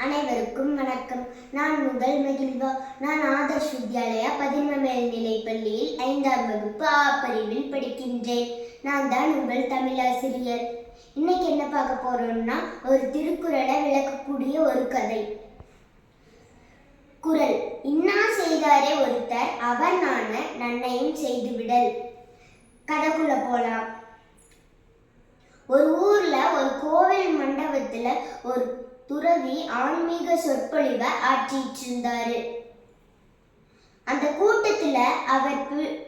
அனைவருக்கும் வணக்கம். நான் உங்கள் மகிழ்வா. நான் ஆதர்ஷ் வித்யாலயா பதின்ம மேல்நிலைப் பள்ளியில் 5ஆம் வகுப்பு ஆ பிரிவில் படிக்கின்றேன். நான் தான் உங்கள் தமிழாசிரியர். இன்னைக்கு என்ன பார்க்க போறோம்னா, ஒரு திருக்குறளை விளக்கக்கூடிய ஒரு கதை. குறள்: இன்னா செய்தாரே ஒருத்தர் அவர் நாண நன்மையும் செய்து விடல். கதைக்குள்ள போலாம். ஒரு ஊர்ல ஒரு கோவில் மண்டபத்துல ஒரு துறவி ஆன்மீக சொற்பொழிவை ஆற்றிட்டு இருந்தாரு. அந்த கூட்டத்துல அவர்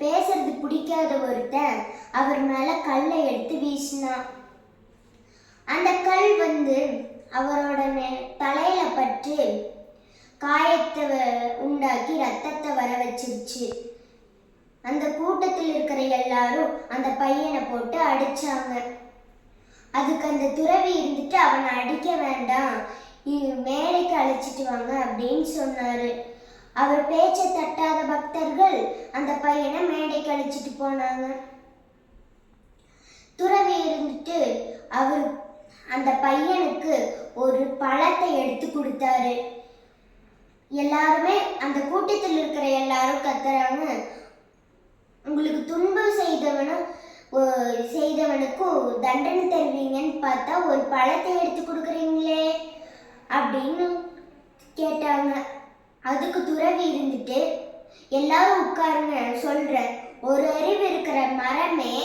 பேசுறது பிடிக்காத ஒருத்தன் அவர் மேல கல்லை எடுத்து வீசினான். அந்த கல் அவரோட தலையில பட்டு காயத்தை உண்டாக்கி ரத்தத்தை வர வச்சிருச்சு. அந்த கூட்டத்தில் இருக்கிற எல்லாரும் அந்த பையனை போட்டு அடிச்சாங்க. அதுக்கு அந்த துறவி இருந்துட்டு அவனை அடிக்க வேண்டாம், மேடைக்கு அழைச்சிட்டு வாங்க அப்படின்னு சொன்னாரு. அவர் பேச்சை தட்டாத பக்தர்கள் அந்த பையனை மேடைக்கு அழைச்சிட்டு போனாங்க. துறவி இருந்துட்டு அவர் அந்த பையனுக்கு ஒரு பழத்தை எடுத்து கொடுத்தாரு. எல்லாருமே அந்த கூட்டத்தில் இருக்கிற எல்லாரும் கத்துறாங்க, உங்களுக்கு துன்பம் செய்தவனுக்கு தண்டனை தருவீங்கன்னு பார்த்தா ஒரு பழத்தை எடுத்து கொடுக்குறீங்களே அப்படின்னு கேட்டாங்க. அதுக்கு துறவி இருந்துட்டு, எல்லாரும் உட்காருங்க சொல்றேன், ஒரு அறிவு இருக்கிற மரமே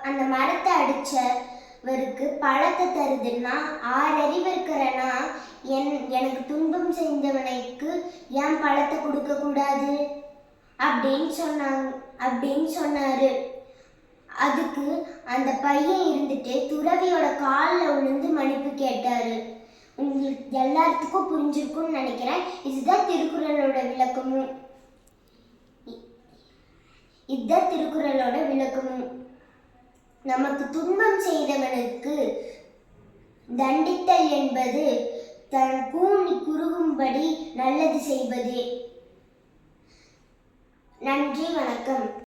அந்த மரத்தை அடிச்சவருக்கு பழத்தை தருதுன்னா, 6 அறிவு இருக்கிறனா எனக்கு துன்பம் செய்தவனுக்கு ஏன் பழத்தை கொடுக்க கூடாது அப்படின்னு சொன்னாரு. அதுக்கு அந்த பையன் இருந்துட்டு துறவியோட காலில் விழுந்து மன்னிப்பு கேட்டாரு. உங்களுக்கு எல்லாத்துக்கும் புரிஞ்சிருக்கும்னு நினைக்கிறேன். இதுதான் திருக்குறளோட விளக்கமும். நமக்கு துன்பம் செய்தவனுக்கு தண்டித்தல் என்பது தன் கூனி குறுகும்படி நல்லது செய்வதே. நன்றி, வணக்கம்.